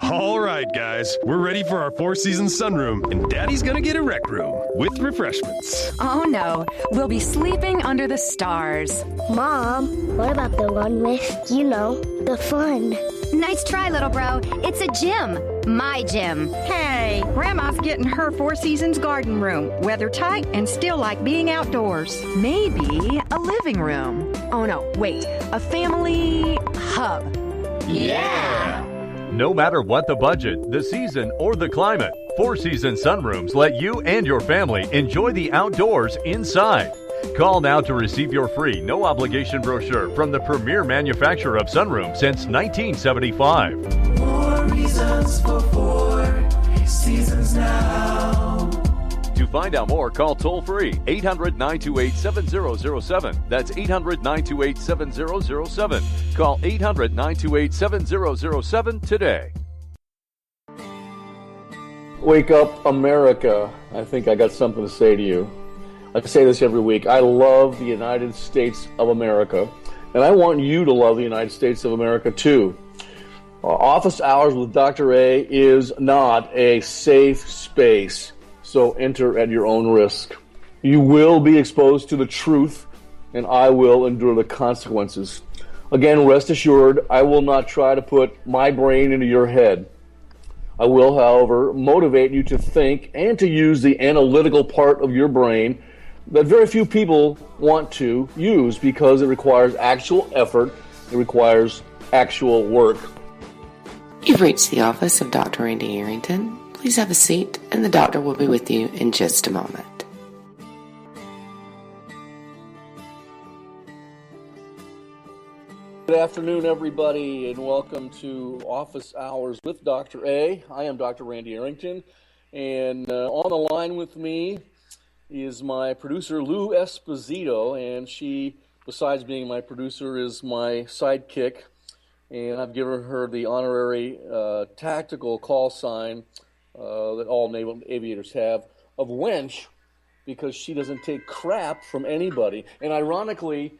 All right, guys, we're ready for our Four Seasons sunroom, and Daddy's gonna get a rec room with refreshments. Oh no, we'll be sleeping under the stars. Mom, what about the one with, the fun? Nice try, little bro. It's a gym. My gym. Hey, Grandma's getting her Four Seasons garden room. Weather tight and still like being outdoors. Maybe a living room. Oh no, wait, a family hub. Yeah! No matter what the budget, the season, or the climate, Four Seasons sunrooms let you and your family enjoy the outdoors inside. Call now to receive your free, no-obligation brochure from the premier manufacturer of sunrooms since 1975. More reasons for Four Seasons now. To find out more, call toll-free 800-928-7007. That's 800-928-7007. Call 800-928-7007 today. Wake up, America. I think I got something to say to you. I say this every week. I love the United States of America, and I want you to love the United States of America too. Office Hours with Dr. A is not a safe space, so enter at your own risk. You will be exposed to the truth, and I will endure the consequences. Again, rest assured, I will not try to put my brain into your head. I will, however, motivate you to think and to use the analytical part of your brain that very few people want to use because it requires actual effort, it requires actual work. You've reached the office of Dr. Randy Arrington. Please have a seat, and the doctor will be with you in just a moment. Good afternoon, everybody, and welcome to Office Hours with Dr. A. I am Dr. Randy Arrington, and on the line with me is my producer, Lou Esposito, and she, besides being my producer, is my sidekick, and I've given her the honorary tactical call sign that all naval aviators have of wench, because she doesn't take crap from anybody. And ironically,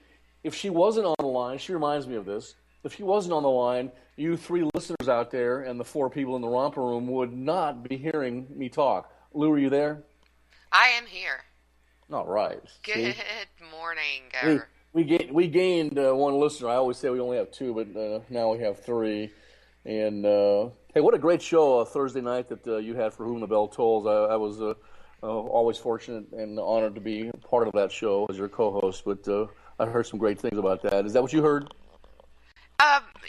if she wasn't on the line, she reminds me of this, if she wasn't on the line, you three listeners out there and the four people in the romper room would not be hearing me talk. Lou, are you there? I am here. All right. Good morning. We gained one listener. I always say we only have two, but now we have three. And hey, what a great show Thursday night that you had for Whom the Bell Tolls. I was always fortunate and honored to be part of that show as your co-host, but I heard some great things about that. Is that what you heard?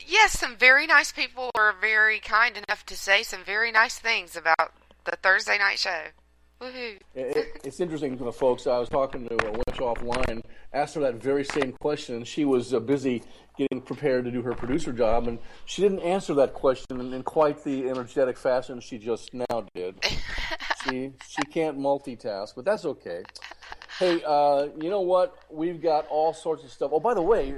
Yes, some very nice people were very kind enough to say some very nice things about the Thursday night show. Woohoo. It's interesting, folks. I was talking to a wench offline, asked her that very same question, and she was busy getting prepared to do her producer job, and she didn't answer that question in quite the energetic fashion she just now did. She can't multitask, but that's okay. Hey, you know what? We've got all sorts of stuff. Oh, by the way,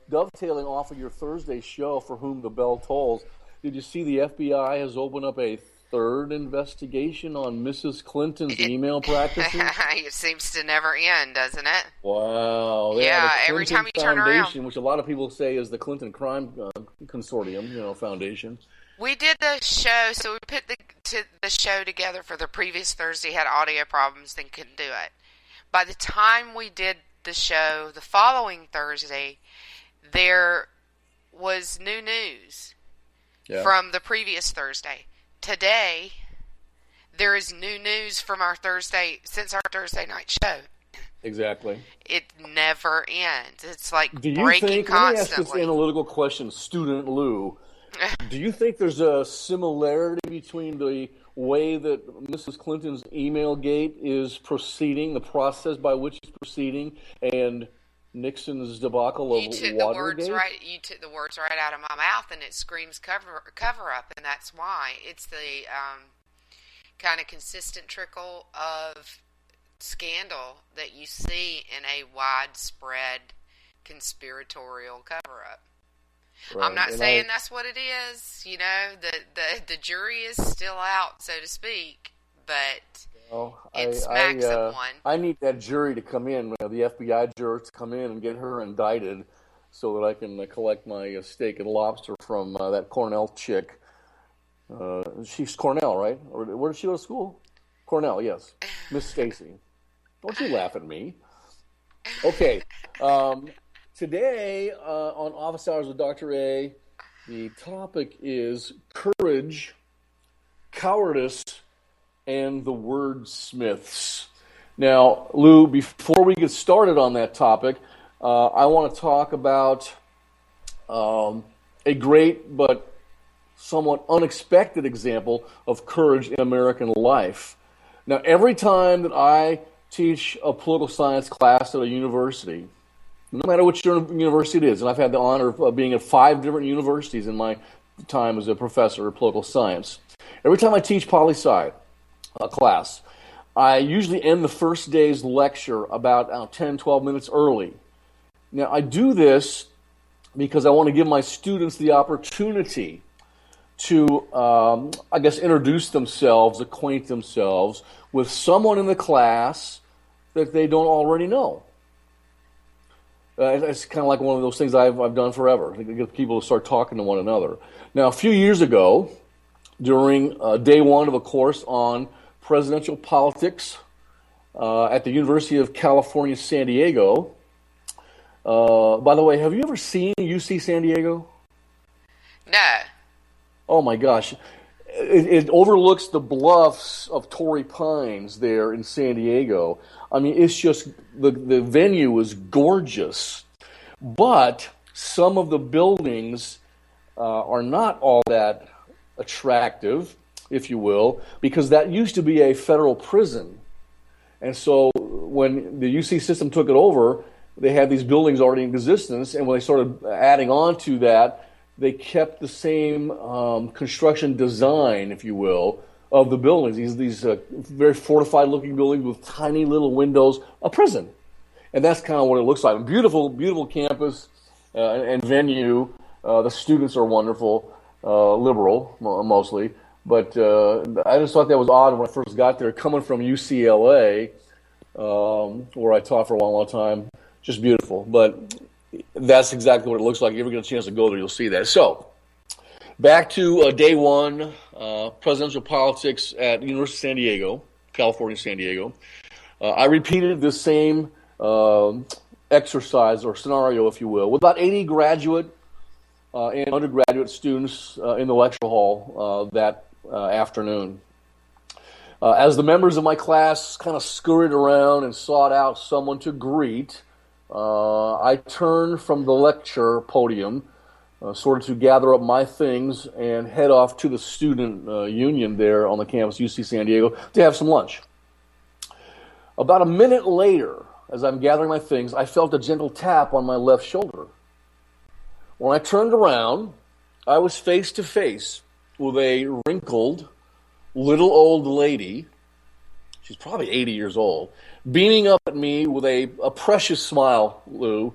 dovetailing off of your Thursday show, For Whom the Bell Tolls, did you see the FBI has opened up a third investigation on Mrs. Clinton's email practices? It seems to never end, doesn't it? Wow. Yeah, every time you turn around. Which a lot of people say is the Clinton Crime Consortium, foundation. We did the show, so we put the show together for the previous Thursday, had audio problems, then couldn't do it. By the time we did the show the following Thursday, there was new news from the previous Thursday. Today, there is new news from since our Thursday night show. Exactly. It never ends. It's like breaking constantly. Let me ask this analytical question, Student Lou. Do you think there's a similarity between the way that Mrs. Clinton's email gate is proceeding, the process by which it's proceeding, and Nixon's debacle of Watergate? You took the words right out of my mouth, and it screams cover up, and that's why. It's the kind of consistent trickle of scandal that you see in a widespread conspiratorial cover-up. Right. I'm not saying that's what it is. The jury is still out, so to speak, but it smacks of one. I need that jury to come in, the FBI juror to come in and get her indicted so that I can collect my steak and lobster from that Cornell chick. She's Cornell, right? Or where did she go to school? Cornell, yes. Miss Stacy. Don't you laugh at me. Okay. Today on Office Hours with Dr. A, the topic is courage, cowardice, and the wordsmiths. Now, Lou, before we get started on that topic, I want to talk about a great but somewhat unexpected example of courage in American life. Now, every time that I teach a political science class at a university, no matter which university it is, and I've had the honor of being at 5 different universities in my time as a professor of political science, every time I teach poli-sci class, I usually end the first day's lecture about 10, 12 minutes early. Now, I do this because I want to give my students the opportunity to, introduce themselves, acquaint themselves with someone in the class that they don't already know. It's kind of like one of those things I've done forever, to get people to start talking to one another. Now, a few years ago, during day 1 of a course on presidential politics at the University of California, San Diego. By the way, have you ever seen UC San Diego? No. Oh my gosh. It overlooks the bluffs of Torrey Pines there in San Diego. I mean, it's just, the venue is gorgeous. But some of the buildings are not all that attractive, if you will, because that used to be a federal prison. And so when the UC system took it over, they had these buildings already in existence, and when they started adding on to that, they kept the same construction design, if you will, of the buildings. These very fortified-looking buildings with tiny little windows, a prison. And that's kind of what it looks like. A beautiful, beautiful campus and venue. The students are wonderful, liberal mostly. But I just thought that was odd when I first got there, coming from UCLA, where I taught for a long time. Just beautiful. But that's exactly what it looks like. If you ever get a chance to go there, you'll see that. So, back to day 1, presidential politics at University of San Diego, California, San Diego. I repeated the same exercise or scenario, if you will, with about 80 graduate and undergraduate students in the lecture hall that afternoon. As the members of my class kind of scurried around and sought out someone to greet, I turned from the lecture podium, sort of to gather up my things and head off to the student union there on the campus, UC San Diego, to have some lunch. About a minute later, as I'm gathering my things, I felt a gentle tap on my left shoulder. When I turned around, I was face to face with a wrinkled, little old lady. She's probably 80 years old, beaming up at me with a precious smile, Lou,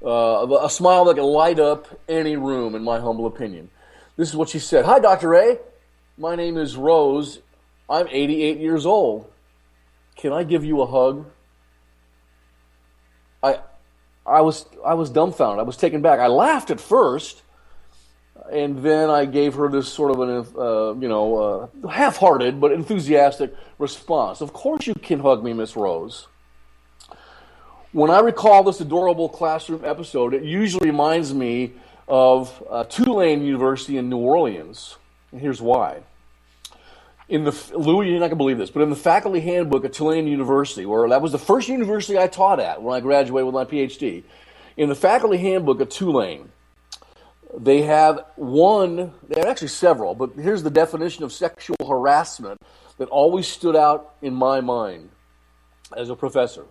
a smile that can light up any room, in my humble opinion. This is what she said. "Hi, Dr. A. My name is Rose. I'm 88 years old. Can I give you a hug?" I was dumbfounded. I was taken back. I laughed at first, and then I gave her this sort of an, half-hearted but enthusiastic response. "Of course you can hug me, Miss Rose." When I recall this adorable classroom episode, it usually reminds me of Tulane University in New Orleans. And here's why. Lou, you're not going to believe this, but in the faculty handbook at Tulane University, where that was the first university I taught at when I graduated with my PhD, in the faculty handbook at Tulane, they have actually several, but here's the definition of sexual harassment that always stood out in my mind as a professor.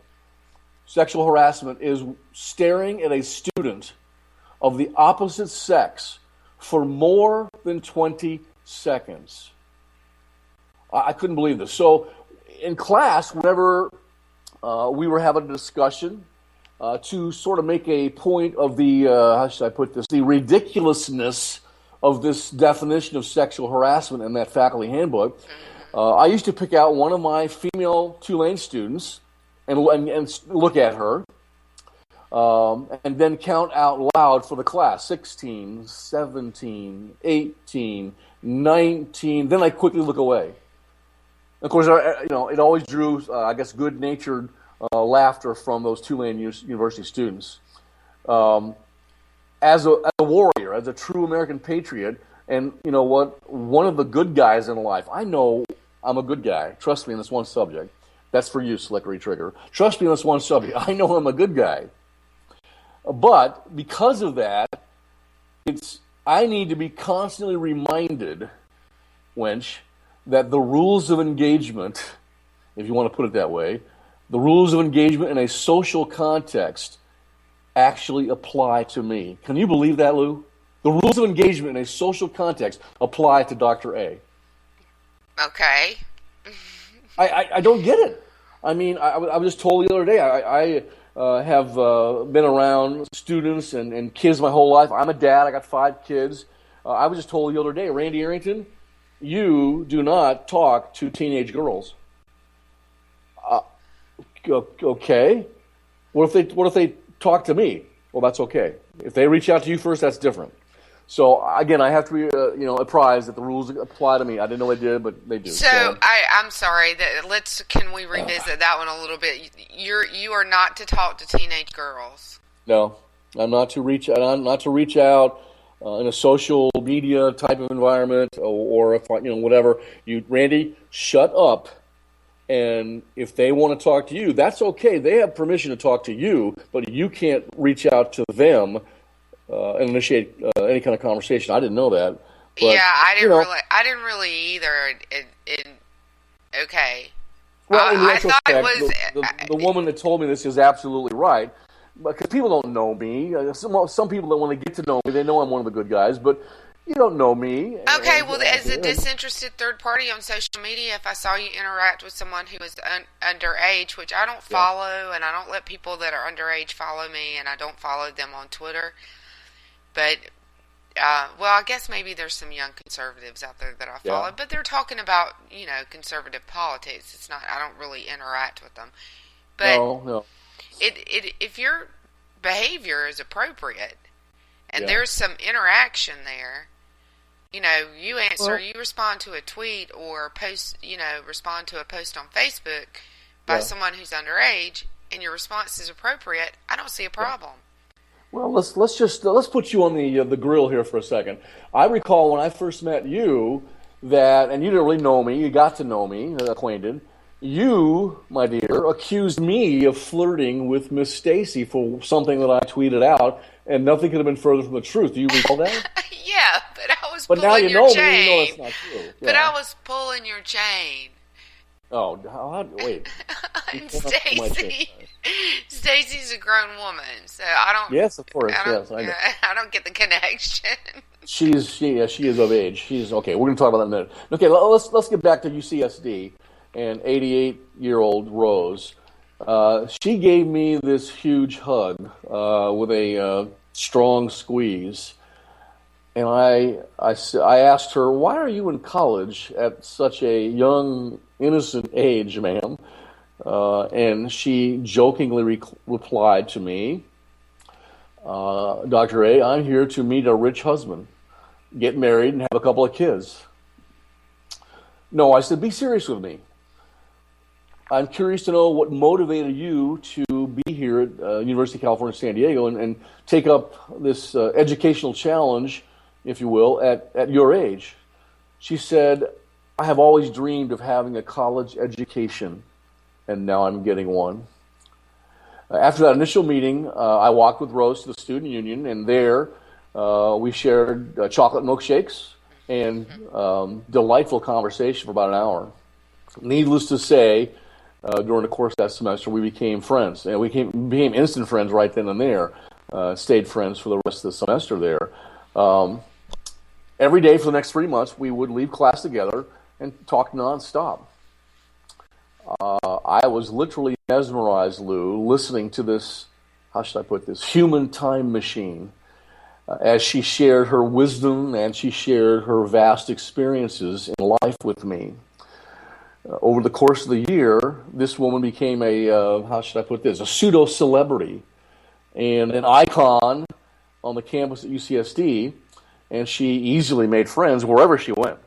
Sexual harassment is staring at a student of the opposite sex for more than 20 seconds. I couldn't believe this. So in class, whenever we were having a discussion to sort of make a point of the, how should I put this, the ridiculousness of this definition of sexual harassment in that faculty handbook, I used to pick out one of my female Tulane students and look at her. and then count out loud for the class, 16, 17, 18, 19. Then I quickly look away. Of course, it always drew, I guess, good-natured laughter from those Tulane University students. As a warrior, as a true American patriot, and you know what? One of the good guys in life. I know I'm a good guy. Trust me in this one subject. That's for you, Slickery Trigger. Trust me on this one subject. I know I'm a good guy. But because of that, I need to be constantly reminded, wench, that the rules of engagement, if you want to put it that way, the rules of engagement in a social context actually apply to me. Can you believe that, Lou? The rules of engagement in a social context apply to Dr. A. Okay. I don't get it. I mean, I was just told the other day, I have been around students and kids my whole life. I'm a dad. I got 5 kids. I was just told the other day, Randy Arrington, you do not talk to teenage girls. Okay. What if they talk to me? Well, that's okay. If they reach out to you first, that's different. So again, I have to be apprised that the rules apply to me. I didn't know they did, but they do. So I'm sorry. Can we revisit that one a little bit? You are not to talk to teenage girls. No, I'm not to reach out. I'm not to reach out in a social media type of environment or if whatever. Randy, shut up. And if they want to talk to you, that's okay. They have permission to talk to you, but you can't reach out to them and initiate any kind of conversation. I didn't know that. But, yeah, I didn't really either. Okay. Well, in I thought it was the woman that told me this is absolutely right. Because people don't know me. Some people that when they get to know me, they know I'm one of the good guys, but you don't know me. Okay, well, as a disinterested third party on social media, if I saw you interact with someone who is underage, which I don't follow, and I don't let people that are underage follow me, and I don't follow them on Twitter. But, well, I guess maybe there's some young conservatives out there that I follow, but they're talking about, conservative politics. It's not, I don't really interact with them. But no. If your behavior is appropriate, and there's some interaction there, you answer, you respond to a tweet or post, respond to a post on Facebook by someone who's underage, and your response is appropriate, I don't see a problem. Well, let's put you on the grill here for a second. I recall when I first met you and you didn't really know me, you got to know me, acquainted. You, my dear, accused me of flirting with Miss Stacy for something that I tweeted out, and nothing could have been further from the truth. Do you recall that? Yeah, but I was pulling your chain. But now you know me, you know that's not true. Yeah. But I was pulling your chain. Oh, wait. I'm Stacy. Stacy's a grown woman, so I don't. Yes, of course. I know. I don't get the connection. She is of age. She's okay. We're going to talk about that in a minute. Okay, let's get back to UCSD and 88-year-old Rose. She gave me this huge hug with a strong squeeze, and I asked her, "Why are you in college at such a young, innocent age, ma'am?" And she jokingly replied to me, "Dr. A, I'm here to meet a rich husband, get married, and have a couple of kids." No, I said, "Be serious with me. I'm curious to know what motivated you to be here at University of California, San Diego and take up this educational challenge, if you will, at your age." She said, "I have always dreamed of having a college education, and now I'm getting one." After that initial meeting, I walked with Rose to the student union, and there we shared chocolate milkshakes and delightful conversation for about an hour. Needless to say, during the course of that semester, we became friends, and we became instant friends right then and there. Stayed friends for the rest of the semester there. Every day for the next 3 months, we would leave class together and talk nonstop. I was literally mesmerized, Lou, listening to this, how should I put this, human time machine, as she shared her wisdom and she shared her vast experiences in life with me. Over the course of the year, this woman became a, how should I put this, a pseudo-celebrity and an icon on the campus at UCSD, and she easily made friends wherever she went.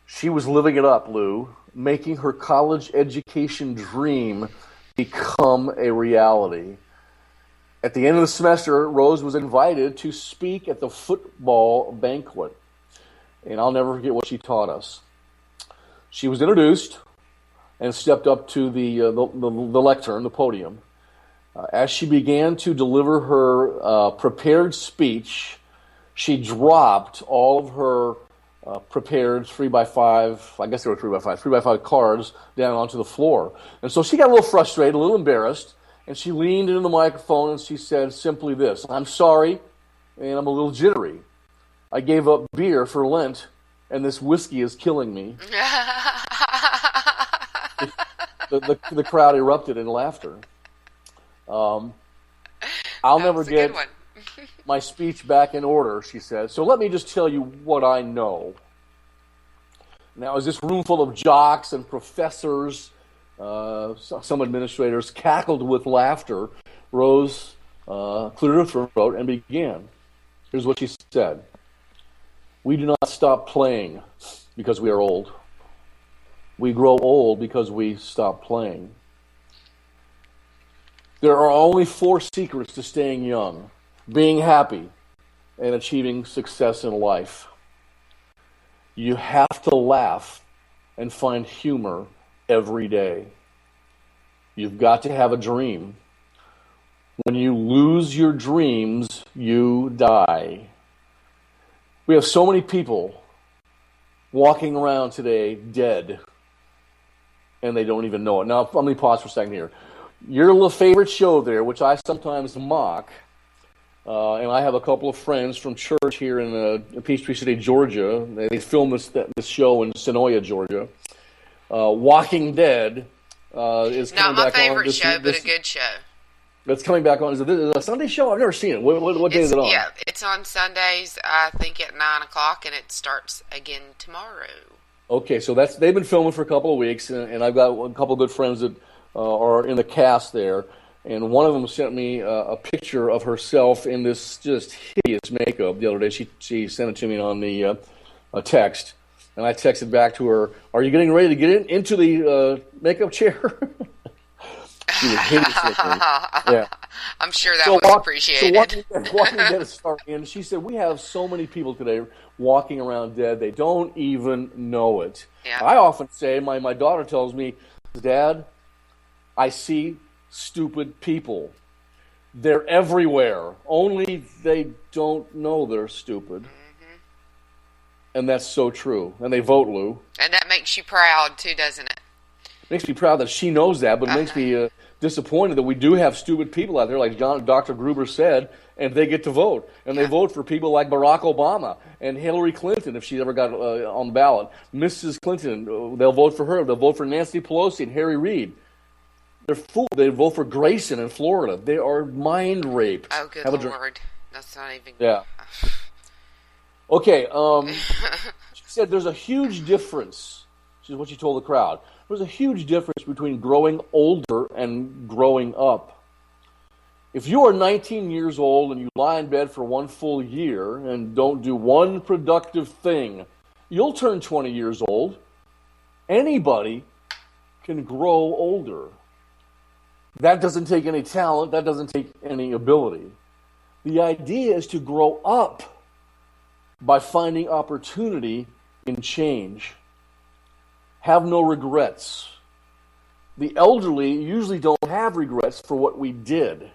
She was living it up, Lou, making her college education dream become a reality. At the end of the semester, Rose was invited to speak at the football banquet, and I'll never forget what she taught us. She was introduced and stepped up to the lectern, the podium. As she began to deliver her prepared speech, she dropped all of her prepared 3x5, I guess they were 3x5 cards down onto the floor. And so she got a little frustrated, a little embarrassed, and she leaned into the microphone and she said simply this: "I'm sorry, and I'm a little jittery. I gave up beer for Lent, and this whiskey is killing me." The crowd erupted in laughter. I'll never get my speech back in order, she said. So let me just tell you what I know. Now, as this room full of jocks and professors, some administrators cackled with laughter, Rose cleared her throat and began. Here's what she said: "We do not stop playing because we are old. We grow old because we stop playing. There are only 4 secrets to staying young: being happy and achieving success in life. You have to laugh and find humor every day. You've got to have a dream. When you lose your dreams, you die." We have so many people walking around today dead, and they don't even know it. Now, let me pause for a second here. Your little favorite show there, which I sometimes mock, and I have a couple of friends from church here in Peachtree City, Georgia. They film this show in Senoia, Georgia. Walking Dead is coming back on. Not my favorite show, but a good show. That's coming back on. Is it a Sunday show? I've never seen it. What day is it on? Yeah, it's on Sundays, I think at 9 o'clock, and it starts again tomorrow. Okay, so they've been filming for a couple of weeks, and I've got a couple of good friends that are in the cast there, and one of them sent me a picture of herself in this just hideous makeup the other day. She sent it to me on the text, and I texted back to her, "Are you getting ready to get into the makeup chair?" She was hideous looking. Yeah. I'm sure that was appreciated. So Walking Dead is starting, and she said, "We have so many people today walking around dead, they don't even know it." Yeah. I often say, my daughter tells me, "Dad, I see stupid people. They're everywhere. Only they don't know they're stupid." Mm-hmm. And that's so true. And they vote, Lou. And that makes you proud, too, doesn't it? It makes me proud that she knows that, but it makes me disappointed that we do have stupid people out there, like Dr. Gruber said, and they get to vote. And they vote for people like Barack Obama and Hillary Clinton, if she ever got on the ballot. Mrs. Clinton, they'll vote for her. They'll vote for Nancy Pelosi and Harry Reid. They're fools. They vote for Grayson in Florida. They are mind raped. Oh, good Lord. That's not even... Yeah. Okay, she said there's a huge difference. This is what she told the crowd. There's a huge difference between growing older and growing up. If you are 19 years old and you lie in bed for 1 full year and don't do one productive thing, you'll turn 20 years old. Anybody can grow older. That doesn't take any talent. That doesn't take any ability. The idea is to grow up by finding opportunity in change. Have no regrets. The elderly usually don't have regrets for what we did,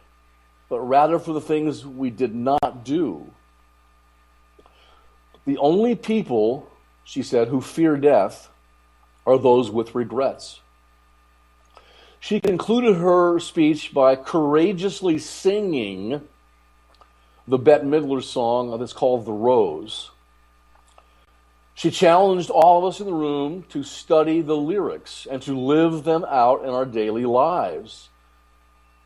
but rather for the things we did not do. The only people, she said, who fear death are those with regrets. She concluded her speech by courageously singing the Bette Midler song that's called "The Rose." She challenged all of us in the room to study the lyrics and to live them out in our daily lives.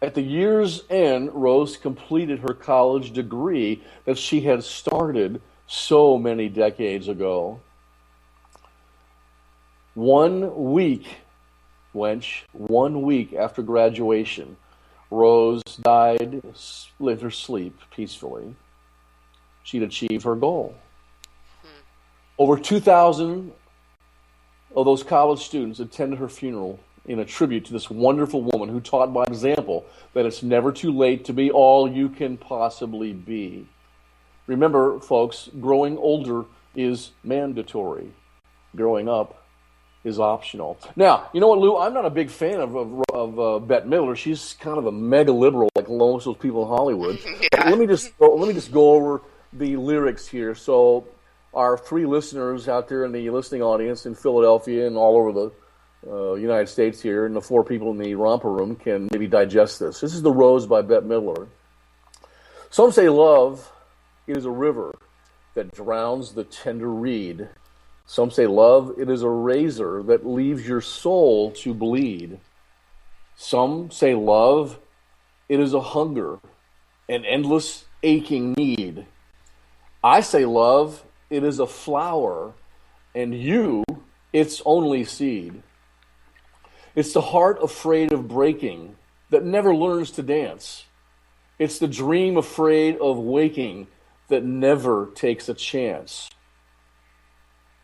At the year's end, Rose completed her college degree that she had started so many decades ago. 1 week, wench, 1 week after graduation, Rose died, let her sleep peacefully. She'd achieved her goal. Over 2,000 of those college students attended her funeral in a tribute to this wonderful woman who taught by example that it's never too late to be all you can possibly be. Remember, folks, growing older is mandatory. Growing up is optional. Now, you know what, Lou? I'm not a big fan of Bette Midler. She's kind of a mega liberal, like most of those people in Hollywood. Yeah. Let me just go over the lyrics here, so our 3 listeners out there in the listening audience in Philadelphia and all over the United States here, and the 4 people in the romper room can maybe digest this. This is The Rose by Bette Midler. Some say love is a river that drowns the tender reed. Some say love, it is a razor that leaves your soul to bleed. Some say love, it is a hunger, an endless aching need. I say love, it is a flower, and you, its only seed. It's the heart afraid of breaking that never learns to dance. It's the dream afraid of waking that never takes a chance.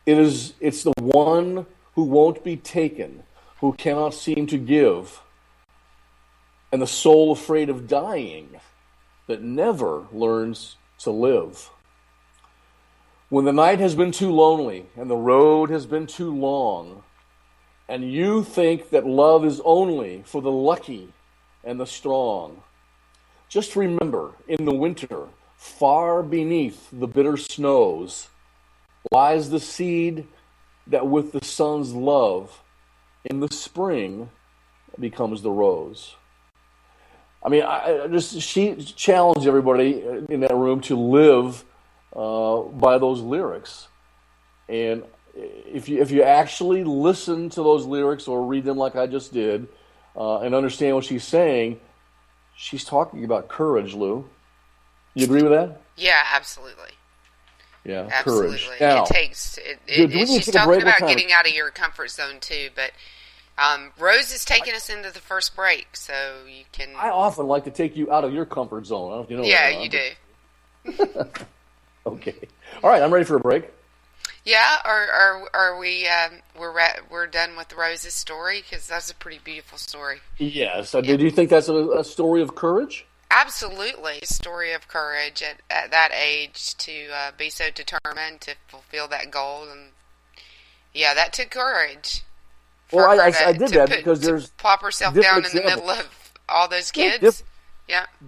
It's the one who won't be taken, who cannot seem to give, and the soul afraid of dying that never learns to live. When the night has been too lonely and the road has been too long, and you think that love is only for the lucky and the strong, just remember, in the winter, far beneath the bitter snows, lies the seed that with the sun's love in the spring becomes the rose. I mean, she challenged everybody in that room to live by those lyrics. And if you actually listen to those lyrics or read them like I just did and understand what she's saying, she's talking about courage, Lou. You agree with that? Yeah, absolutely. Yeah, absolutely. Courage. Now, she's talking about getting out of your comfort zone too, but Rose is taking us into the first break, so you can. I often like to take you out of your comfort zone. I don't know if you know. Yeah, that, you do. Okay. All right, I'm ready for a break. Yeah, are we? We're done with Rose's story because that's a pretty beautiful story. Yes. Did you think that's a story of courage? Absolutely, a story of courage at that age to be so determined to fulfill that goal, and yeah, that took courage. Well, I did that because there's plop herself down in the middle of all those kids.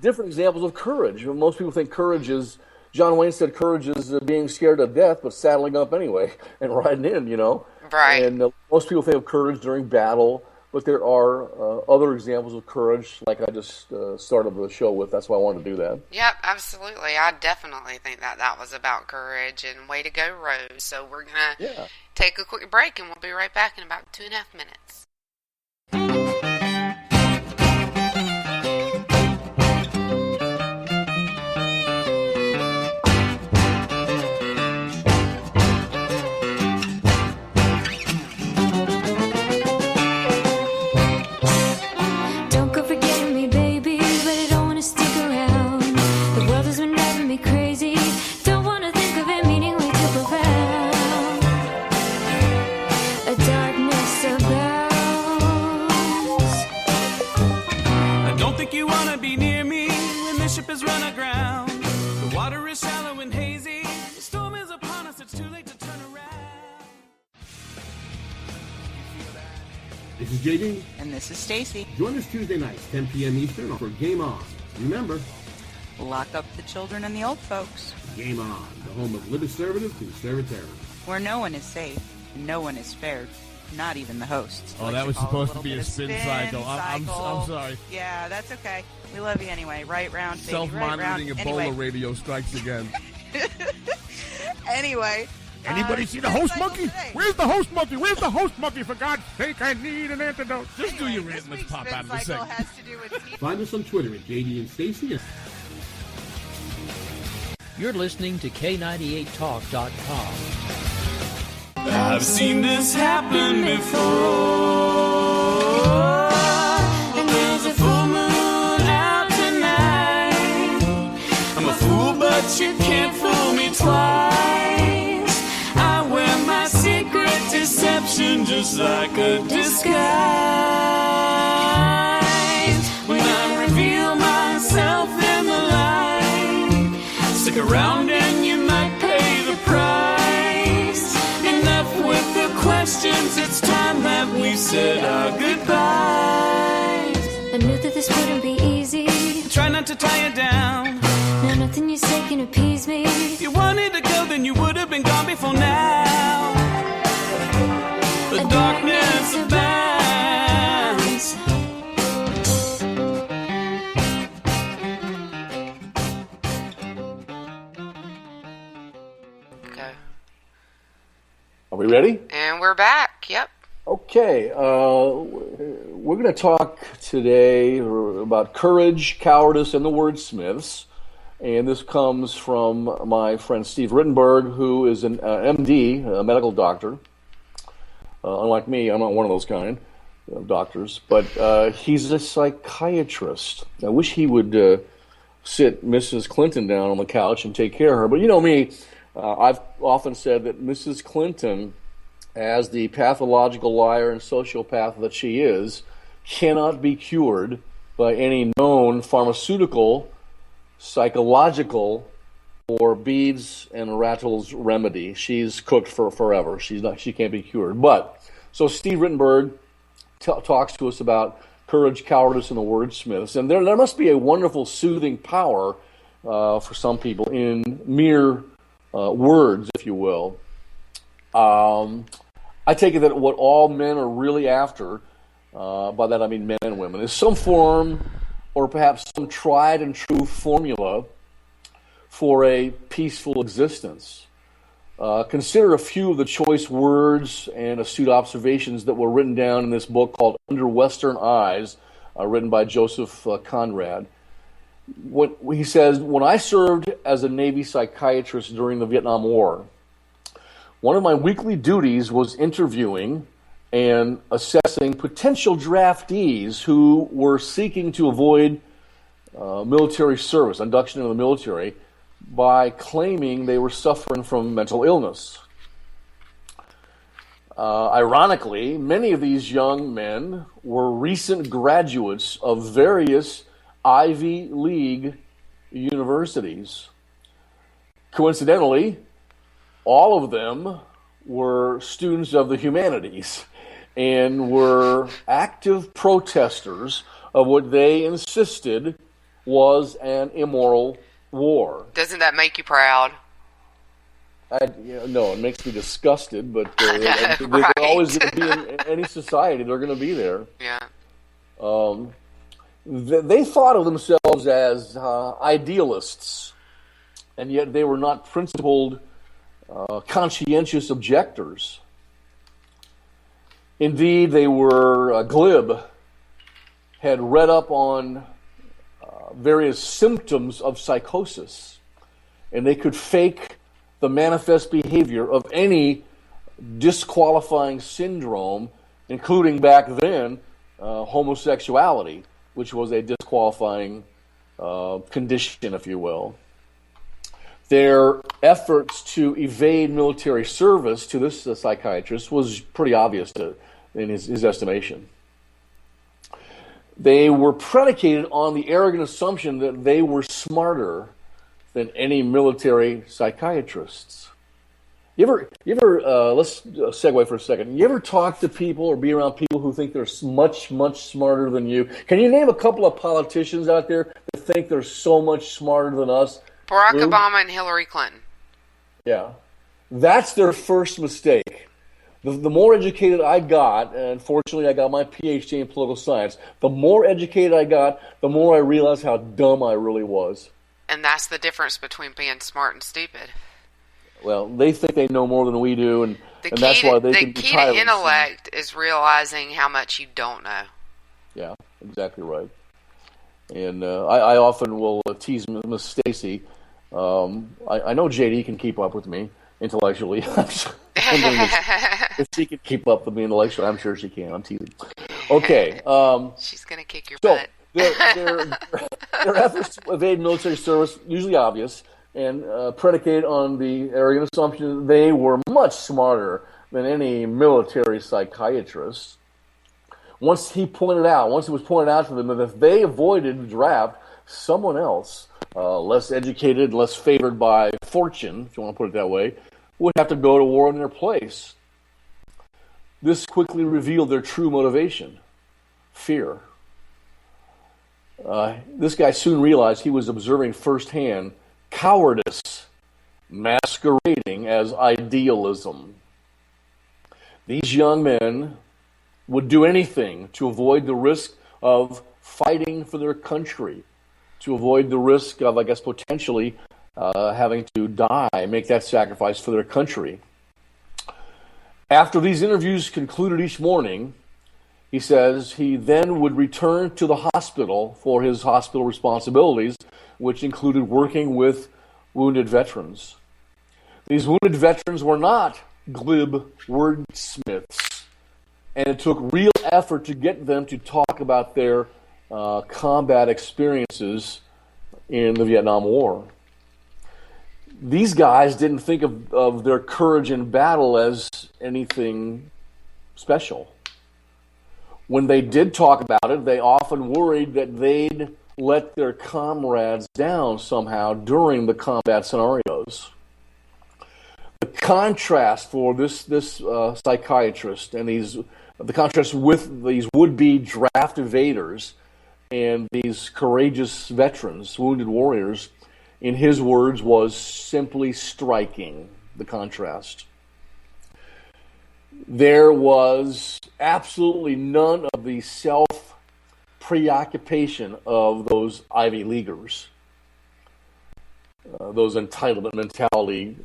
Different examples of courage. Most people think courage is. John Wayne said courage is being scared to death, but saddling up anyway and riding in. Right. And most people think of courage during battle. But there are other examples of courage, like I just started the show with. That's why I wanted to do that. Yep, absolutely. I definitely think that was about courage, and way to go, Rose. So we're going to take a quick break, and we'll be right back in about 2.5 minutes. Is run aground. The water is shallow and hazy. The storm is upon us. It's too late to turn around. This is JD. And this is Stacy. Join us Tuesday nights, 10 p.m. Eastern for Game On. Remember, lock up the children and the old folks. Game On, the home of libertarians and servitarians. Where no one is safe and no one is spared. Not even the hosts. Oh, that was supposed to be a spin cycle. I'm sorry. Yeah, that's okay. We love you anyway. Right round, baby. Self-monitoring right Ebola radio strikes again. Anyway. Anybody see the host monkey? Today. Where's the host monkey? Where's the host monkey? For God's sake, I need an antidote. Just do your rant. Let's pop out of the segment. Find us on Twitter at JD and Stacy. You're listening to K98Talk.com. I've seen this happen before. There's a full moon guess you can't fool me twice. I wear my secret deception just like a disguise. When I reveal myself in the light, stick around and you might pay the price. Enough with the questions, it's time that we said our goodbyes. I knew that this wouldn't be easy. Try not to tie it down. Now nothing you say can appease me. If you wanted to go, then you would have been gone before now. The darkness abounds. Okay. Are we ready? And we're back. Yep. Okay. We're going to talk today about courage, cowardice, and the wordsmiths. And this comes from my friend Steve Rittenberg, who is an MD, a medical doctor. Unlike me, I'm not one of those kind of doctors, but he's a psychiatrist. I wish he would sit Mrs. Clinton down on the couch and take care of her. But you know me, I've often said that Mrs. Clinton, as the pathological liar and sociopath that she is, cannot be cured by any known pharmaceutical, psychological, or beads and rattles remedy. She's cooked for forever. She can't be cured. But so Steve Rittenberg talks to us about courage, cowardice, and the wordsmiths. And there must be a wonderful soothing power for some people in mere words, if you will. I take it that what all men are really after, by that I mean men and women, is some form or perhaps some tried and true formula for a peaceful existence. Consider a few of the choice words and astute observations that were written down in this book called Under Western Eyes, written by Joseph Conrad. He says, when I served as a Navy psychiatrist during the Vietnam War, one of my weekly duties was interviewing and assessing potential draftees who were seeking to avoid military service, induction into the military, by claiming they were suffering from mental illness. Ironically, many of these young men were recent graduates of various Ivy League universities. Coincidentally, all of them were students of the humanities and were active protesters of what they insisted was an immoral war. Doesn't that make you proud? No, it makes me disgusted, but they're always going to be in any society. They're going to be there. Yeah. They thought of themselves as idealists, and yet they were not principled, conscientious objectors. Indeed, they were glib, had read up on various symptoms of psychosis, and they could fake the manifest behavior of any disqualifying syndrome, including back then homosexuality, which was a disqualifying condition, if you will. Their efforts to evade military service to this psychiatrist was pretty obvious in his estimation. They were predicated on the arrogant assumption that they were smarter than any military psychiatrists. You ever let's segue for a second. You ever talk to people or be around people who think they're much, much smarter than you? Can you name a couple of politicians out there that think they're so much smarter than us? Barack Obama and Hillary Clinton. Yeah. That's their first mistake. The more educated I got, and fortunately I got my PhD in political science, the more educated I got, the more I realized how dumb I really was. And that's the difference between being smart and stupid. Well, they think they know more than we do, and that's why they can be tyrants. The key to intellect is realizing how much you don't know. Yeah, exactly right. And I often will tease Miss Stacy. I know JD can keep up with me intellectually. If she can keep up with me intellectually, I'm sure she can. I'm teasing. Okay. She's going to kick your butt. Their efforts to evade military service, usually obvious, and predicated on the arrogant assumption that they were much smarter than any military psychiatrist. Once it was pointed out to them that if they avoided the draft, someone else, less educated, less favored by fortune, if you want to put it that way, would have to go to war in their place. This quickly revealed their true motivation: fear. This guy soon realized he was observing firsthand cowardice masquerading as idealism. These young men would do anything to avoid the risk of fighting for their country, to avoid the risk of, potentially having to die, make that sacrifice for their country. After these interviews concluded each morning, he says he then would return to the hospital for his hospital responsibilities, which included working with wounded veterans. These wounded veterans were not glib wordsmiths, and it took real effort to get them to talk about their combat experiences in the Vietnam War. These guys didn't think of their courage in battle as anything special. When they did talk about it, they often worried that they'd let their comrades down somehow during the combat scenarios. The contrast for this psychiatrist and the contrast with these would-be draft evaders and these courageous veterans, wounded warriors, in his words, was simply striking, the contrast. There was absolutely none of the self-preoccupation of those Ivy Leaguers, those entitlement mentality,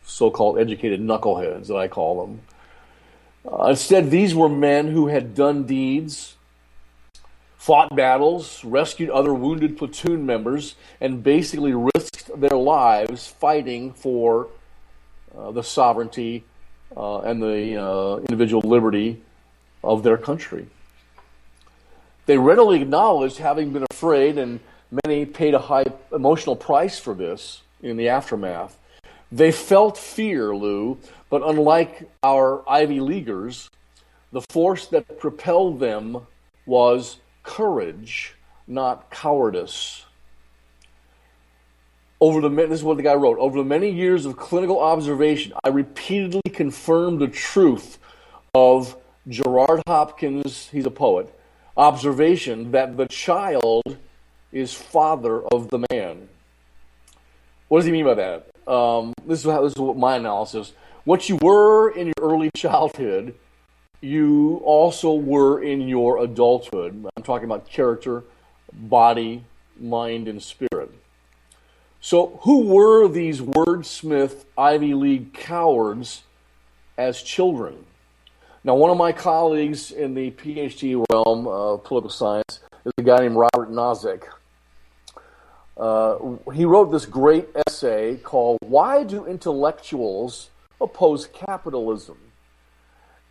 so-called educated knuckleheads that I call them. Instead, these were men who had done deeds, fought battles, rescued other wounded platoon members, and basically risked their lives fighting for the sovereignty and the individual liberty of their country. They readily acknowledged having been afraid, and many paid a high emotional price for this in the aftermath. They felt fear, Lou, but unlike our Ivy Leaguers, the force that propelled them was courage, not cowardice. This is what the guy wrote. Over the many years of clinical observation, I repeatedly confirmed the truth of Gerard Hopkins, he's a poet, observation that the child is father of the man. What does he mean by that? This is what my analysis. What you were in your early childhood, you also were in your adulthood. I'm talking about character, body, mind, and spirit. So who were these wordsmith Ivy League cowards as children? Now, one of my colleagues in the PhD realm of political science is a guy named Robert Nozick. He wrote this great essay called "Why Do Intellectuals Oppose Capitalism?"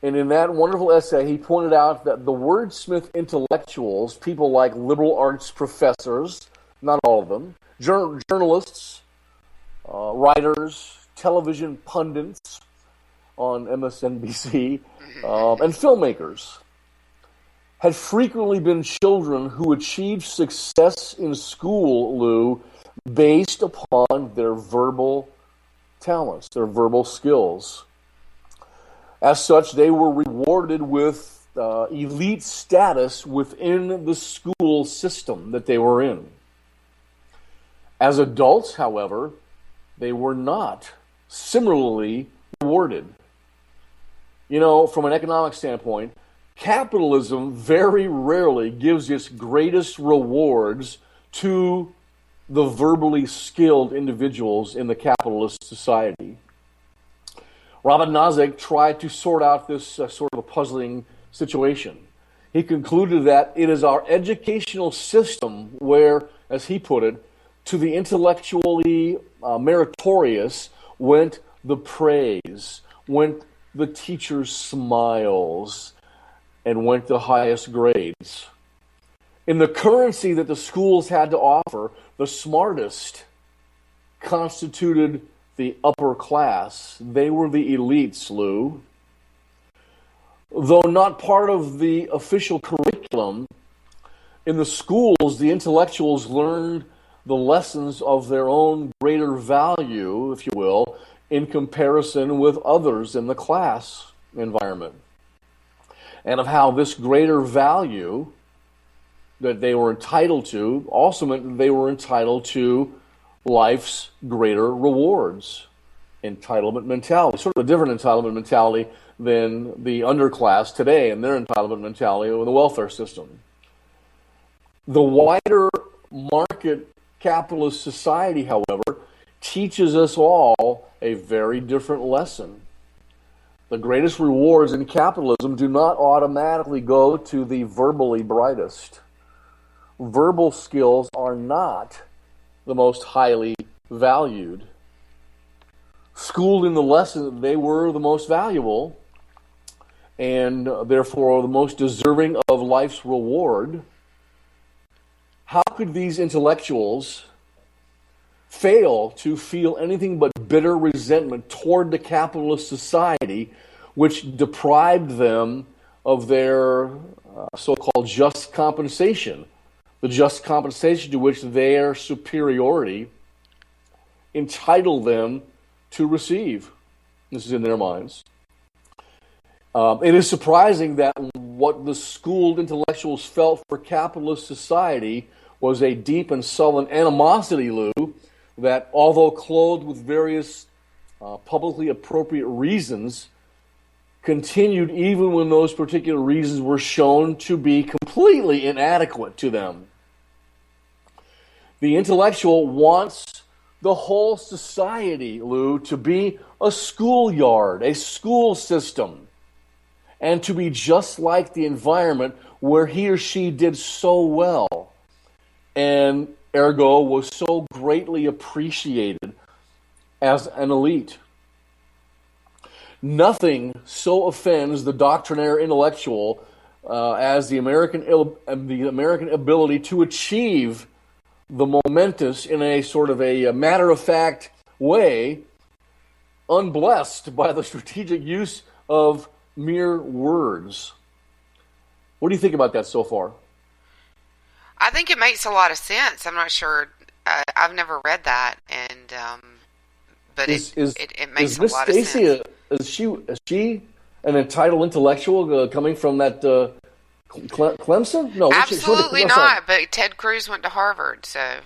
And in that wonderful essay, he pointed out that the wordsmith intellectuals, people like liberal arts professors, not all of them, journalists, writers, television pundits on MSNBC, and filmmakers, had frequently been children who achieved success in school, Lou, based upon their verbal talents, their verbal skills. As such, they were rewarded with elite status within the school system that they were in. As adults, however, they were not similarly rewarded. You know, from an economic standpoint, capitalism very rarely gives its greatest rewards to the verbally skilled individuals in the capitalist society. Robert Nozick tried to sort out this sort of a puzzling situation. He concluded that it is our educational system where, as he put it, to the intellectually meritorious went the praise, went the teacher's smiles, and went the highest grades. In the currency that the schools had to offer, the smartest constituted the upper class. They were the elites, Lou. Though not part of the official curriculum, in the schools, the intellectuals learned the lessons of their own greater value, if you will, in comparison with others in the class environment. And of how this greater value that they were entitled to also meant that they were entitled to life's greater rewards. Entitlement mentality, sort of a different entitlement mentality than the underclass today and their entitlement mentality with the welfare system. The wider market capitalist society, however, teaches us all a very different lesson. The greatest rewards in capitalism do not automatically go to the verbally brightest. Verbal skills are not the most highly valued. Schooled in the lesson that they were the most valuable and therefore the most deserving of life's reward, how could these intellectuals fail to feel anything but bitter resentment toward the capitalist society which deprived them of their so-called just compensation, the just compensation to which their superiority entitled them to receive? This is in their minds. It is surprising that what the schooled intellectuals felt for capitalist society was a deep and sullen animosity, Lou, that although clothed with various publicly appropriate reasons, continued even when those particular reasons were shown to be completely inadequate to them. The intellectual wants the whole society, Lou, to be a schoolyard, a school system, and to be just like the environment where he or she did so well, and ergo was so greatly appreciated as an elite. Nothing so offends the doctrinaire intellectual as the American ability to achieve the momentous in a sort of a matter-of-fact way, unblessed by the strategic use of mere words. What do you think about that so far? I think it makes a lot of sense. I'm not sure. I've never read that, and but it makes a lot of sense. Is she an entitled intellectual coming from that Clemson? No, absolutely not. But Ted Cruz went to Harvard, so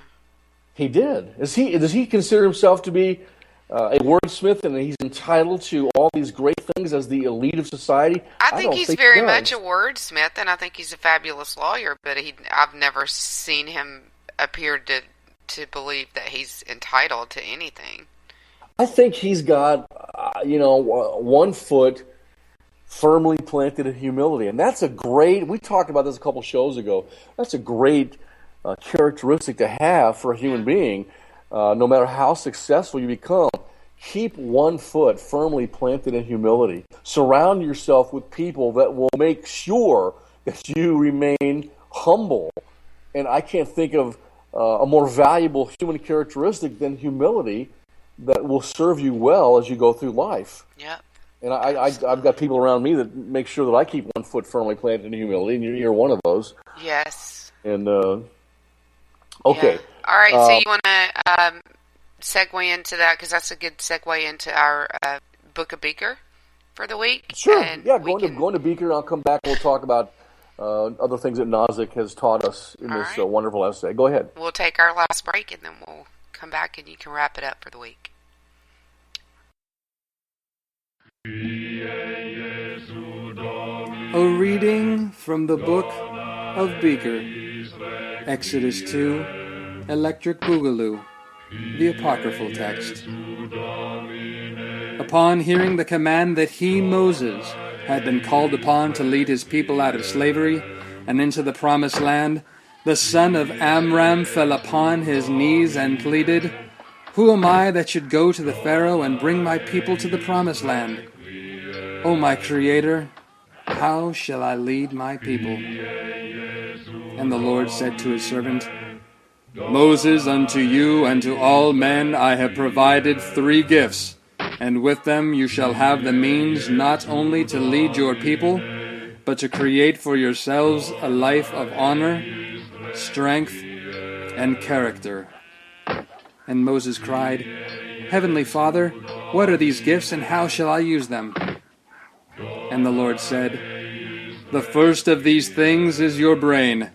he did. Does he consider himself to be a wordsmith, and he's entitled to all these great things as the elite of society? I think he's very much a wordsmith, and I think he's a fabulous lawyer. But I've never seen him appear to believe that he's entitled to anything. I think he's got, 1 foot firmly planted in humility, and that's a great. We talked about this a couple shows ago. That's a great characteristic to have for a human being. No matter how successful you become, keep 1 foot firmly planted in humility. Surround yourself with people that will make sure that you remain humble. And I can't think of a more valuable human characteristic than humility that will serve you well as you go through life. Yep. And I've got people around me that make sure that I keep 1 foot firmly planted in humility, and you're one of those. Yes. And, okay. Yeah. All right, so you want to segue into that, because that's a good segue into our Book of Beaker for the week. Sure, going to Beaker, and I'll come back and we'll talk about other things that Nozick has taught us in this wonderful essay. Go ahead. We'll take our last break, and then we'll come back, and you can wrap it up for the week. A reading from the Book of Beaker, Exodus 2, Electric Boogaloo, the apocryphal text. Upon hearing the command that he, Moses, had been called upon to lead his people out of slavery and into the promised land, the son of Amram fell upon his knees and pleaded, "Who am I that should go to the Pharaoh and bring my people to the promised land? O my Creator, how shall I lead my people?" And the Lord said to his servant, Moses, unto you and to all men I have provided 3 gifts, and with them you shall have the means not only to lead your people, but to create for yourselves a life of honor, strength, and character. And Moses cried, Heavenly Father, what are these gifts, and how shall I use them? And the Lord said, The first of these things is your brain.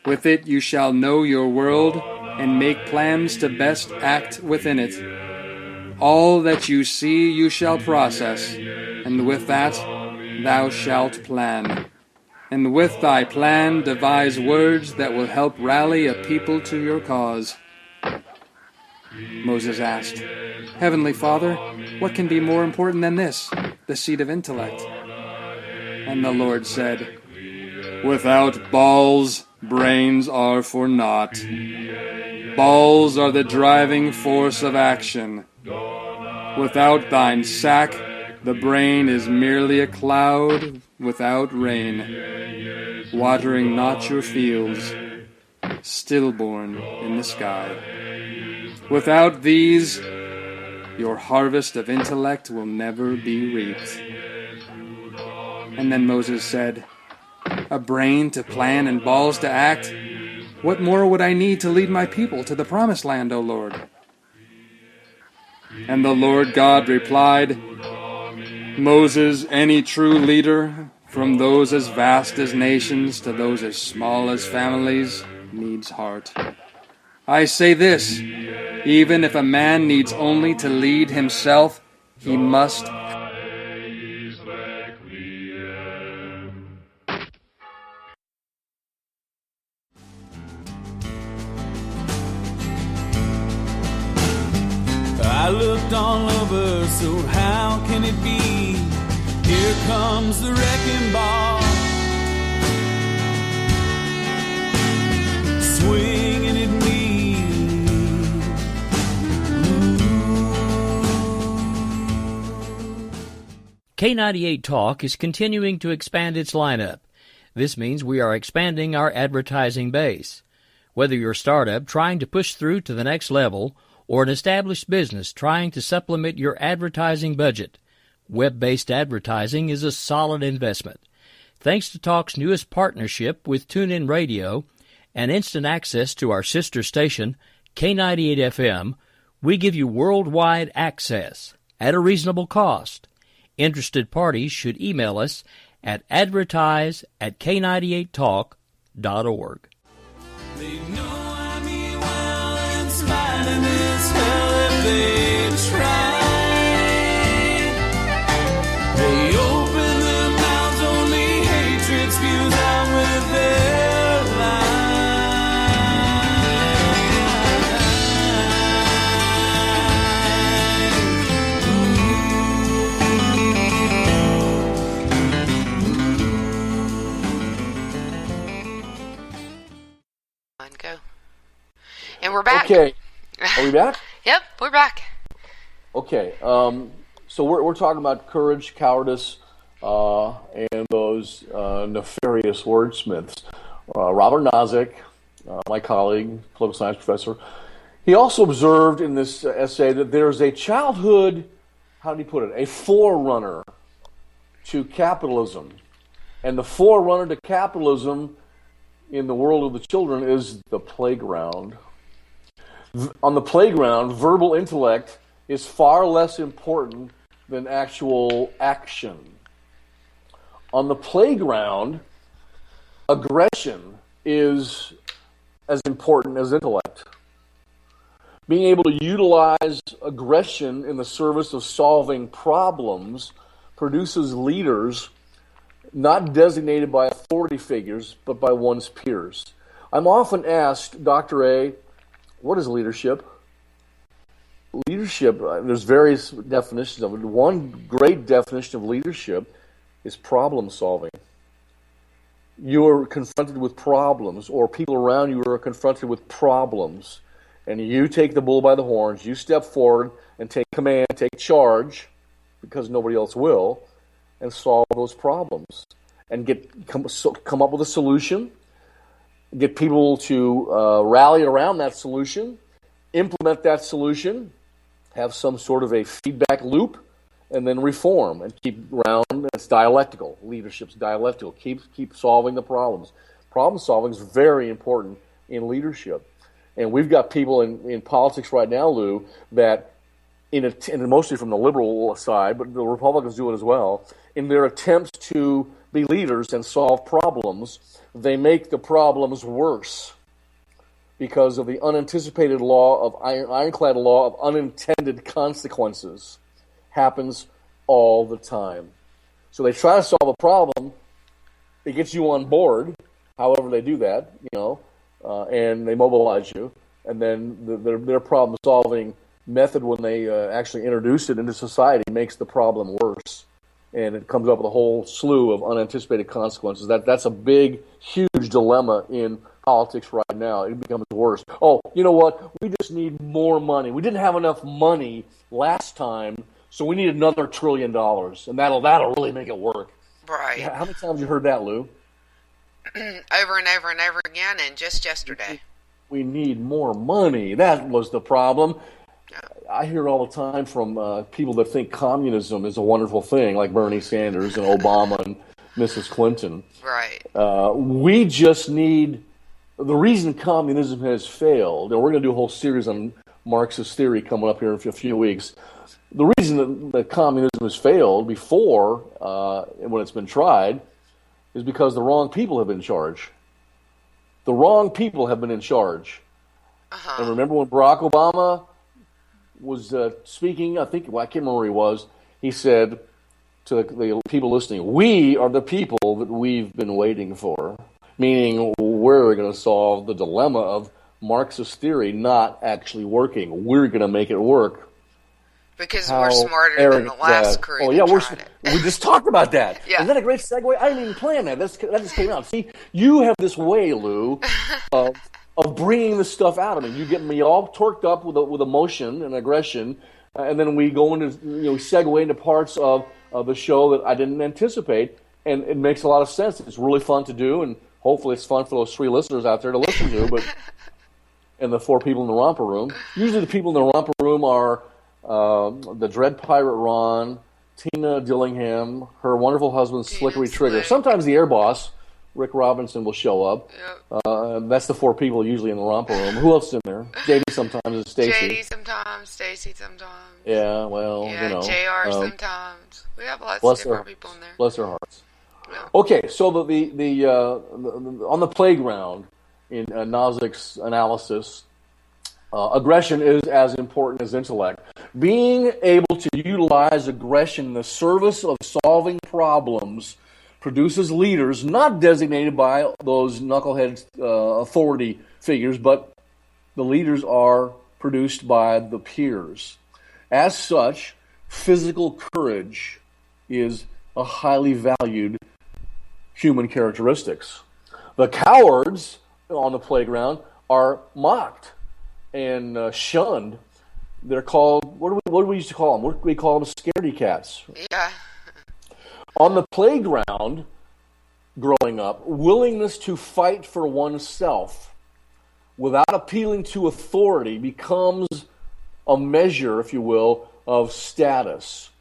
With it you shall know your world, and make plans to best act within it. All that you see you shall process, and with that thou shalt plan. And with thy plan devise words that will help rally a people to your cause. Moses asked, Heavenly Father, what can be more important than this, the seat of intellect? And the Lord said, Without balls, brains are for naught. Balls are the driving force of action. Without thine sack, the brain is merely a cloud without rain, watering not your fields, stillborn in the sky. Without these, your harvest of intellect will never be reaped. And then Moses said, A brain to plan and balls to act? What more would I need to lead my people to the promised land, O Lord? And the Lord God replied, Moses, any true leader, from those as vast as nations to those as small as families, needs heart. I say this, even if a man needs only to lead himself, he must I looked all over, so how can it be? Here comes the wrecking ball, swinging at me. K98 Talk is continuing to expand its lineup. This means we are expanding our advertising base. Whether you're a startup trying to push through to the next level, or an established business trying to supplement your advertising budget, web-based advertising is a solid investment. Thanks to Talk's newest partnership with TuneIn Radio and instant access to our sister station, K98 FM, we give you worldwide access at a reasonable cost. Interested parties should email us at advertise@k98talk.org. They know I mean well and smiling as hell if they try. They open their mouths, only hatred spews out with their Go. And we're back. Okay. Are we back? Yep, we're back. Okay. So we're talking about courage, cowardice, and those nefarious wordsmiths. Robert Nozick, my colleague, political science professor, he also observed in this essay that there's a childhood, how did he put it, a forerunner to capitalism. And the forerunner to capitalism in the world of the children is the playground. On the playground, verbal intellect is far less important than actual action. On the playground, aggression is as important as intellect. Being able to utilize aggression in the service of solving problems produces leaders not designated by authority figures, but by one's peers. I'm often asked, Dr. A, what is leadership? Leadership, there's various definitions of it. One great definition of leadership is problem solving. You're confronted with problems, or people around you are confronted with problems, and you take the bull by the horns, you step forward and take command, take charge, because nobody else will, and solve those problems and come up with a solution get people to rally around that solution, implement that solution, have some sort of a feedback loop, and then reform and keep around. It's dialectical. Leadership's dialectical. Keep solving the problems. Problem solving is very important in leadership. And we've got people in politics right now, Lou, that, and mostly from the liberal side, but the Republicans do it as well, in their attempts to be leaders and solve problems, they make the problems worse because of the unanticipated ironclad law of unintended consequences. Happens all the time. So they try to solve a problem. It gets you on board, however they do that, and they mobilize you. And then their problem-solving method when they actually introduce it into society makes the problem worse. And it comes up with a whole slew of unanticipated consequences. That's a big, huge dilemma in politics right now. It becomes worse. Oh, you know what? We just need more money. We didn't have enough money last time, so we need another $1 trillion, and that'll really make it work. Right. How many times have you heard that, Lou? Over and over and over again, and just yesterday. We need more money. That was the problem. I hear all the time from people that think communism is a wonderful thing, like Bernie Sanders and Obama and Mrs. Clinton. Right. We just need... The reason communism has failed, and we're going to do a whole series on Marxist theory coming up here in a few weeks. The reason that communism has failed before, when it's been tried, is because the wrong people have been in charge. The wrong people have been in charge. And remember when Barack Obama was speaking, I can't remember where he was, he said to the people listening, "We are the people that we've been waiting for." Meaning, we're going to solve the dilemma of Marxist theory not actually working. We're going to make it work. Because we're smarter than the last crew. Oh, yeah, we just talked about that. Yeah. Isn't that a great segue? I didn't even plan that. That just came out. See, you have this way, Lou, of bringing this stuff out of me. You get me all torqued up with emotion and aggression, and then we go into, segue into parts of the show that I didn't anticipate, and it makes a lot of sense. It's really fun to do, and hopefully it's fun for those 3 listeners out there to listen to, and the 4 people in the romper room. Usually the people in the romper room are the Dread Pirate Ron, Tina Dillingham, her wonderful husband Slickery Trigger. Sometimes the air boss, Rick Robinson, will show up. Yep. That's the 4 people usually in the romper room. Who else is in there? JD sometimes, and Stacy. JD sometimes, Stacy sometimes. Yeah, well, JR sometimes. We have lots of different people in there. Bless their hearts. Okay, so the on the playground in Nozick's analysis, aggression is as important as intellect. Being able to utilize aggression in the service of solving problems produces leaders not designated by those knucklehead authority figures, but the leaders are produced by the peers. As such, physical courage is a highly valued human characteristics. The cowards on the playground are mocked and shunned. They're called, what do we used to call them? We call them scaredy cats. Yeah. On the playground, growing up, willingness to fight for oneself without appealing to authority becomes a measure, if you will, of status.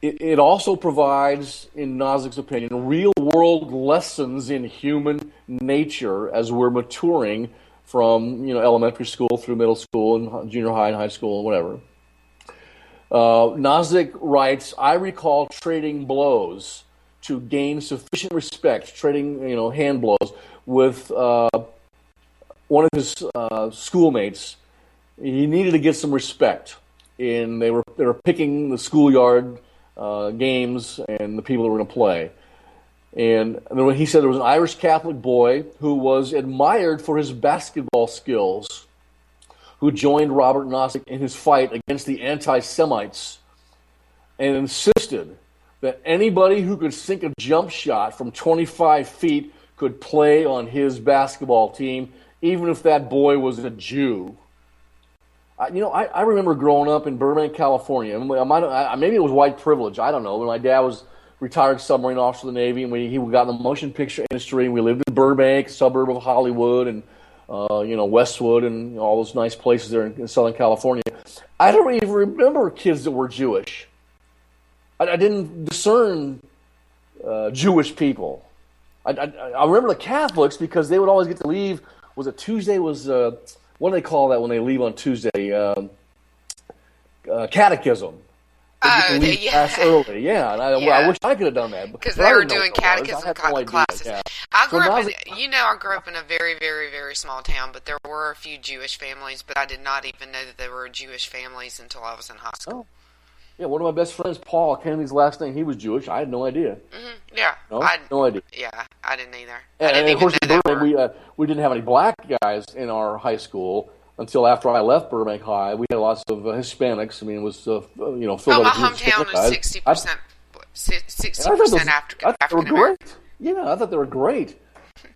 It also provides, in Nozick's opinion, real-world lessons in human nature as we're maturing from elementary school through middle school and junior high and high school and whatever. Nozick writes, "I recall trading blows to gain sufficient respect, trading hand blows with one of his schoolmates. He needed to get some respect, and they were picking the schoolyard games and the people that were going to play. And he said there was an Irish Catholic boy who was admired for his basketball skills, who joined Robert Nozick in his fight against the anti-Semites and insisted that anybody who could sink a jump shot from 25 feet could play on his basketball team, even if that boy was a Jew." I remember growing up in Burbank, California. Maybe it was white privilege. I don't know. When my dad was retired submarine officer of the Navy, and he got in the motion picture industry. We lived in Burbank, suburb of Hollywood, and Westwood, and all those nice places there in Southern California. I don't even remember kids that were Jewish. I didn't discern Jewish people. I remember the Catholics because they would always get to leave. Was it Tuesday? What do they call that when they leave on Tuesday? Catechism. Class early, yeah. And I wish I could have done that because they were doing catechism classes. Yeah. I grew up in a very, very, very small town, but there were a few Jewish families, but I did not even know that there were Jewish families until I was in high school. Oh. Yeah, one of my best friends, Paul Kennedy's last name, he was Jewish. I had no idea. Mm-hmm. Yeah, no idea. Yeah, I didn't either. And of course, in Burbank, we didn't have any black guys in our high school until after I left Burbank High. We had lots of Hispanics. I mean, it was filled up with my hometown was 60% 60% African American. Yeah, I thought they were great.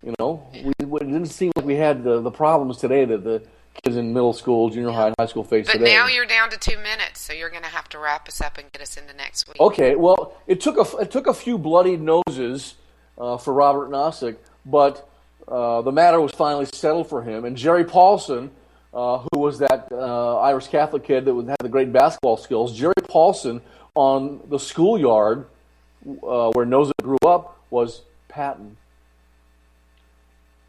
It didn't seem like we had the problems today that the kids in middle school, junior high, and high school face today. But now you're down to 2 minutes, so you're going to have to wrap us up and get us into next week. Okay, well, it took a few bloodied noses for Robert Nozick, but the matter was finally settled for him. And Jerry Paulson, who was that Irish Catholic kid that had the great basketball skills, Jerry Paulson on the schoolyard where Nozick grew up was Patton.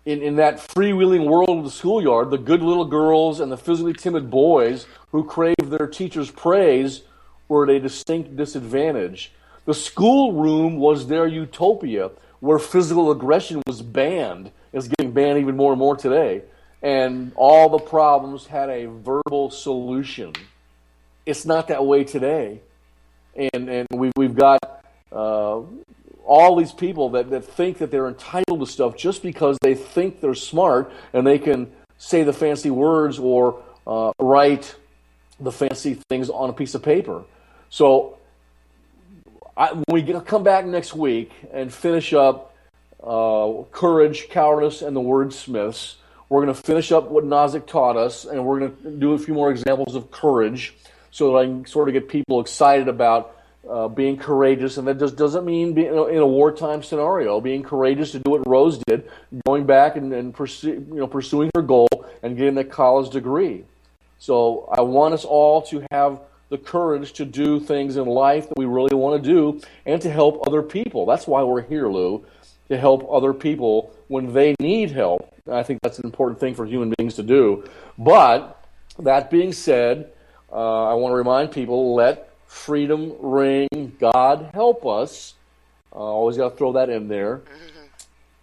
In that freewheeling world of the schoolyard, the good little girls and the physically timid boys who craved their teacher's praise were at a distinct disadvantage. The schoolroom was their utopia, where physical aggression was banned. It's getting banned even more and more today. And all the problems had a verbal solution. It's not that way today. And we've got all these people that think that they're entitled to stuff just because they think they're smart and they can say the fancy words or write the fancy things on a piece of paper. So when we come back next week and finish up Courage, Cowardice, and the Wordsmiths, we're going to finish up what Nozick taught us, and we're going to do a few more examples of courage so that I can sort of get people excited about being courageous, and that just doesn't mean being in a wartime scenario. Being courageous to do what Rose did, going back and pursuing her goal and getting a college degree. So I want us all to have the courage to do things in life that we really want to do and to help other people. That's why we're here, Lou, to help other people when they need help. And I think that's an important thing for human beings to do. But that being said, I want to remind people, let freedom ring, God help us. Always got to throw that in there.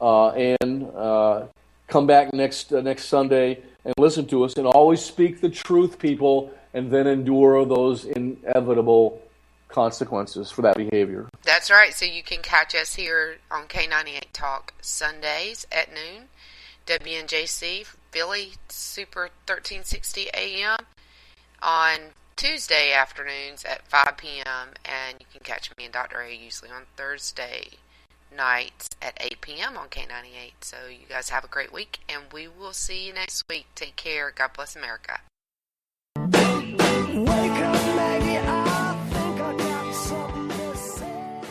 And come back next Sunday and listen to us, and always speak the truth, people, and then endure those inevitable consequences for that behavior. That's right. So you can catch us here on K98 Talk Sundays at noon, WNJC Philly Super 1360 AM on Tuesday afternoons at 5 p.m. and you can catch me and Dr. A usually on Thursday nights at 8 p.m. on K98. So you guys have a great week, and we will see you next week. Take care. God bless America. Wake up, Maggie, I think I got something to say.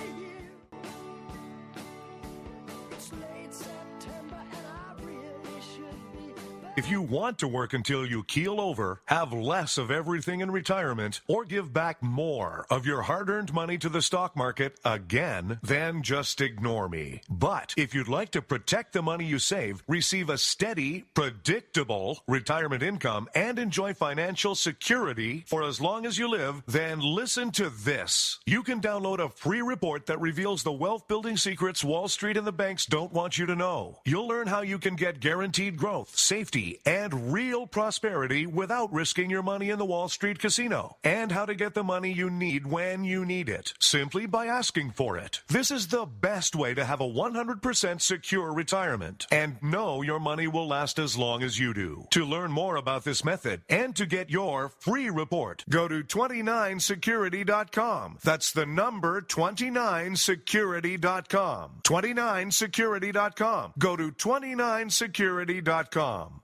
It's late September and I really should be. If you want to work until you keel over, have less of everything in retirement, or give back more of your hard-earned money to the stock market again, then just ignore me. But if you'd like to protect the money you save, receive a steady, predictable retirement income, and enjoy financial security for as long as you live, then listen to this. You can download a free report that reveals the wealth-building secrets Wall Street and the banks don't want you to know. You'll learn how you can get guaranteed growth, safety, and real prosperity without risking your money in the Wall Street casino, and how to get the money you need when you need it, simply by asking for it. This is the best way to have a 100% secure retirement, and know your money will last as long as you do. To learn more about this method and to get your free report, go to 29security.com. That's the number 29security.com. 29security.com. Go to 29security.com.